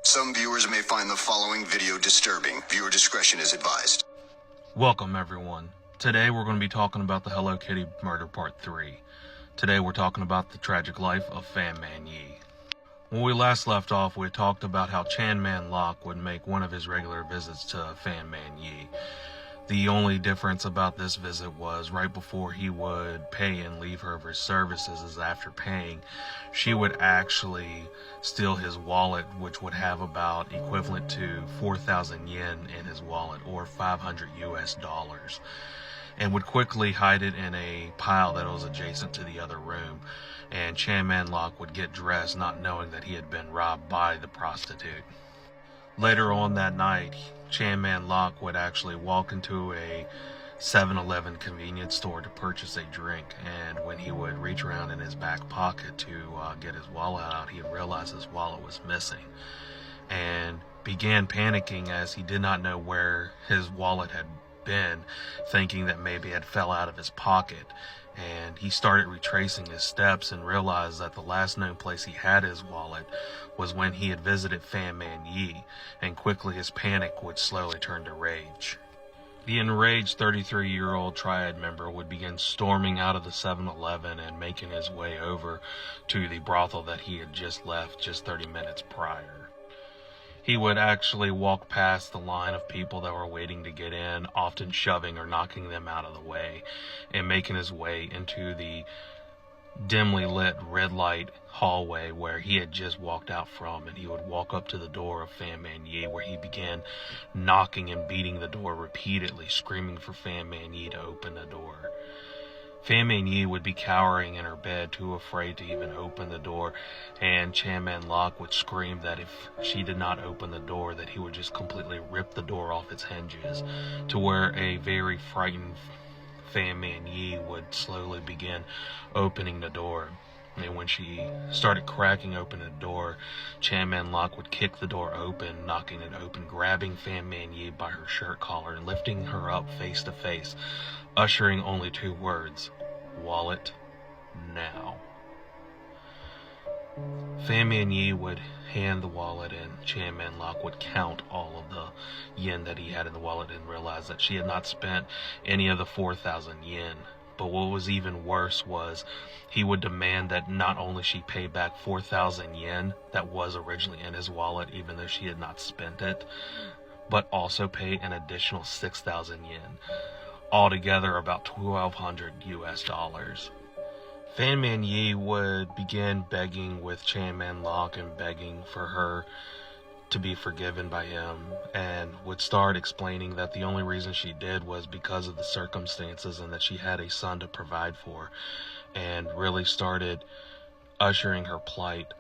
Some viewers may find the following video disturbing. Viewer discretion is advised. Welcome everyone. Today we're going to be talking about the Hello Kitty murder part 3. Today we're talking about the tragic life of Fan Man Yi. When we last left off, we talked about how Chan Man Lok would make one of his regular visits to Fan Man Yi. The only difference about this visit was right before he would pay and leave her of his services, is after paying, she would actually steal his wallet, which would have about equivalent to 4,000 yen in his wallet, or 500 US dollars, and would quickly hide it in a pile that was adjacent to the other room. And Chan Man Lok would get dressed, not knowing that he had been robbed by the prostitute. Later on that night, Chan Man Lok would actually walk into a 7-Eleven convenience store to purchase a drink, and when he would reach around in his back pocket to get his wallet out, he realized his wallet was missing and began panicking as he did not know where his wallet had been, thinking that maybe it fell out of his pocket. And he started retracing his steps and realized that the last known place he had his wallet was when he had visited Fan Man Yi, and quickly his panic would slowly turn to rage. The enraged 33-year-old Triad member would begin storming out of the 7-Eleven and making his way over to the brothel that he had just left just 30 minutes prior. He would actually walk past the line of people that were waiting to get in, often shoving or knocking them out of the way, and making his way into the dimly lit red light hallway where he had just walked out from. And he would walk up to the door of Fan Man Yi, where he began knocking and beating the door repeatedly, screaming for Fan Man Yi to open the door. Fan Man Yi would be cowering in her bed, too afraid to even open the door, and Chan Man Lok would scream that if she did not open the door, that he would just completely rip the door off its hinges, to where a very frightened Fan Man Yi would slowly begin opening the door. And when she started cracking open the door, Chan Man Lok would kick the door open, knocking it open, grabbing Fan Man Yi by her shirt collar and lifting her up face to face, ushering only 2 words: wallet now. Fan Man Yi would hand the wallet, and Chan Man Lok would count all of the yen that he had in the wallet and realize that she had not spent any of the 4,000 yen. But what was even worse was he would demand that not only she pay back 4,000 yen that was originally in his wallet, even though she had not spent it, but also pay an additional 6,000 yen. Altogether about 1,200 US dollars. Fan Man Yi would begin begging with Chan Man Lok and begging for her to be forgiven by him, and would start explaining that the only reason she did was because of the circumstances and that she had a son to provide for, and really started ushering her plight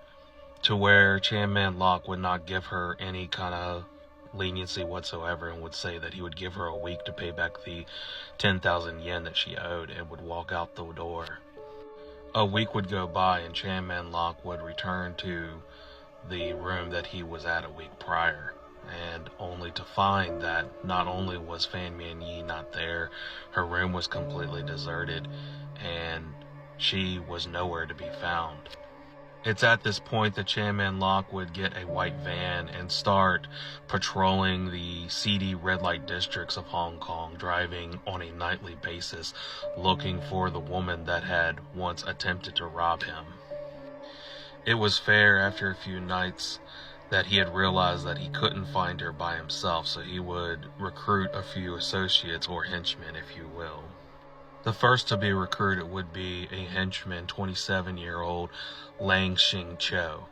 to where Chan Man Lok would not give her any kind of leniency whatsoever, and would say that he would give her a week to pay back the 10,000 yen that she owed, and would walk out the door. A week would go by, and Chan Man Lok would return to the room that he was at a week prior, and only to find that not only was Fan Man Yi not there, her room was completely deserted, and she was nowhere to be found. It's at this point that Chan Man Lok would get a white van and start patrolling the seedy red light districts of Hong Kong, driving on a nightly basis, looking for the woman that had once attempted to rob him. It was fair after a few nights that he had realized that he couldn't find her by himself, so he would recruit a few associates, or henchmen if you will. The first to be recruited would be a henchman, 27-year-old Lang Xing Cho,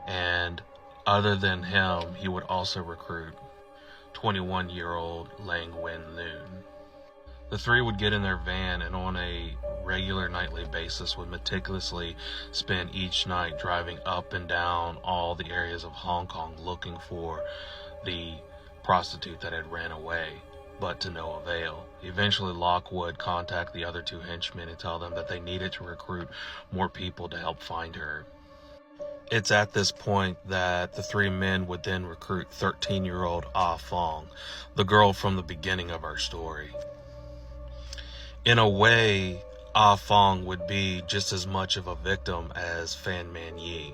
and other than him, he would also recruit 21-year-old Lang Wen Loon. The 3 would get in their van and on a regular nightly basis would meticulously spend each night driving up and down all the areas of Hong Kong looking for the prostitute that had ran away, but to no avail. Eventually, Lok would contact the other 2 henchmen and tell them that they needed to recruit more people to help find her. It's at this point that the 3 men would then recruit 13-year-old Ah Fong, the girl from the beginning of our story. In a way, Ah Fong would be just as much of a victim as Fan Man Yi,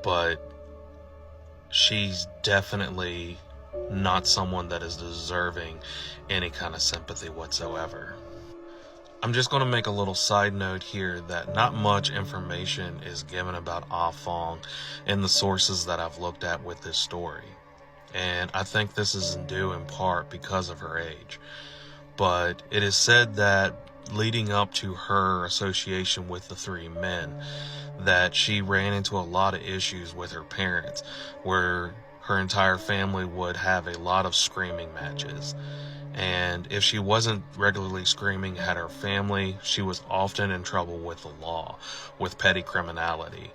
but she's definitely not someone that is deserving any kind of sympathy whatsoever. I'm just going to make a little side note here that not much information is given about Ah Fong in the sources that I've looked at with this story. And I think this is due in part because of her age. But it is said that leading up to her association with the three men, that she ran into a lot of issues with her parents, where her entire family would have a lot of screaming matches. And if she wasn't regularly screaming at her family, she was often in trouble with the law, with petty criminality.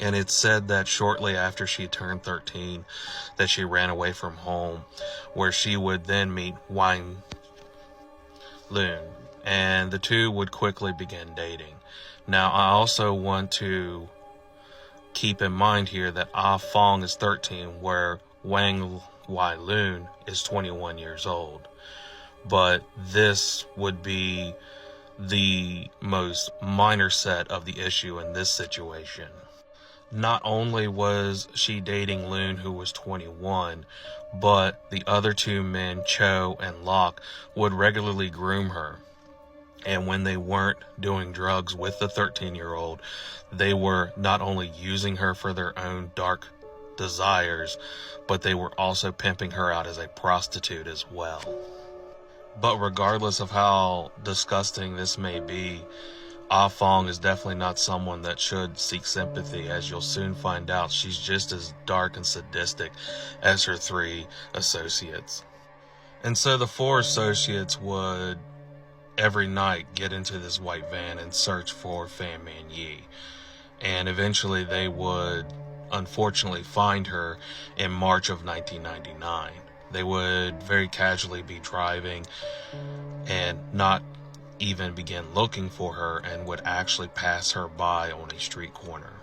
And it's said that shortly after she turned 13, that she ran away from home, where she would then meet Wang Lun, and the two would quickly begin dating. Now, I also want to keep in mind here that Ah Fong is 13, where Wang Lun is 21 years old. But this would be the most minor set of the issue in this situation. Not only was she dating Lun, who was 21, but the other two men, Cho and Locke, would regularly groom her. And when they weren't doing drugs with the 13-year-old, they were not only using her for their own dark desires, but they were also pimping her out as a prostitute as well. But regardless of how disgusting this may be, Ah Fong is definitely not someone that should seek sympathy, as you'll soon find out she's just as dark and sadistic as her three associates. And so the four associates would every night get into this white van and search for Fan Man Yi. And eventually they would unfortunately find her in March of 1999. They would very casually be driving and not even begin looking for her, and would actually pass her by on a street corner.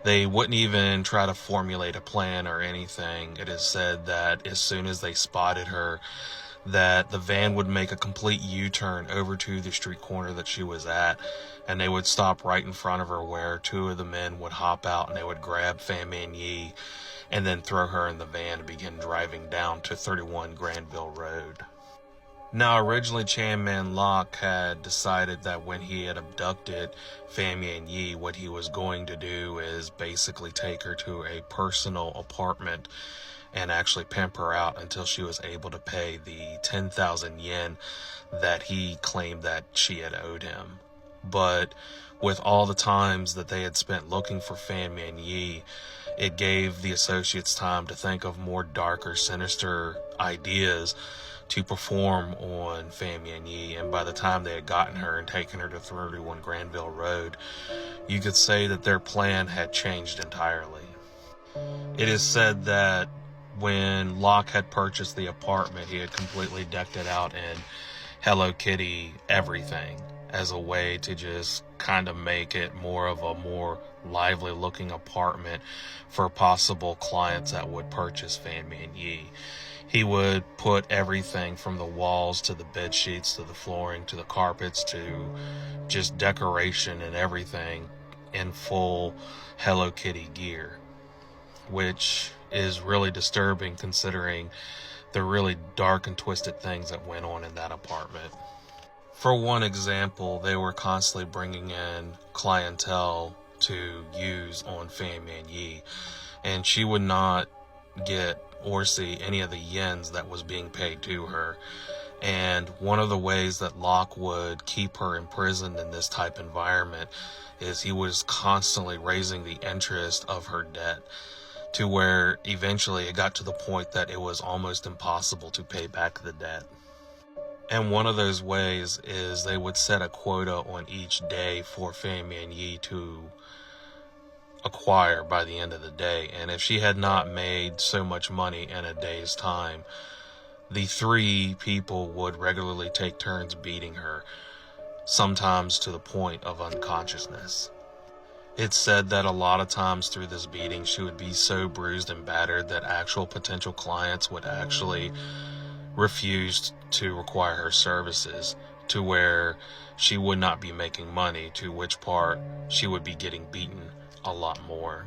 They wouldn't even try to formulate a plan or anything. It is said that as soon as they spotted her, that the van would make a complete U-turn over to the street corner that she was at, and they would stop right in front of her, where two of the men would hop out and they would grab Fan Man Yi and then throw her in the van and begin driving down to 31 Granville Road. Now, originally Chan Man Lok had decided that when he had abducted Fan Man Yi, what he was going to do is basically take her to a personal apartment and actually pimp her out until she was able to pay the 10,000 yen that he claimed that she had owed him. But with all the times that they had spent looking for Fan Man Yi, it gave the associates time to think of more darker, sinister ideas to perform on Fan Man Yi. And by the time they had gotten her and taken her to 31 Granville Road, you could say that their plan had changed entirely. It is said that when Locke had purchased the apartment, he had completely decked it out in Hello Kitty everything, as a way to just kind of make it more of a more lively looking apartment for possible clients that would purchase Fan Man Yi. He would put everything from the walls to the bed sheets to the flooring to the carpets to just decoration and everything in full Hello Kitty gear, which is really disturbing considering the really dark and twisted things that went on in that apartment. For one example, they were constantly bringing in clientele to use on Fan Man Yi, and she would not get or see any of the yens that was being paid to her. And one of the ways that Locke would keep her imprisoned in this type environment is he was constantly raising the interest of her debt, to where eventually it got to the point that it was almost impossible to pay back the debt. And one of those ways is they would set a quota on each day for Fan Man Yi to acquire by the end of the day. And if she had not made so much money in a day's time, the three people would regularly take turns beating her, sometimes to the point of unconsciousness. It's said that a lot of times through this beating, she would be so bruised and battered that actual potential clients would actually refuse to require her services, to where she would not be making money, to which part she would be getting beaten a lot more.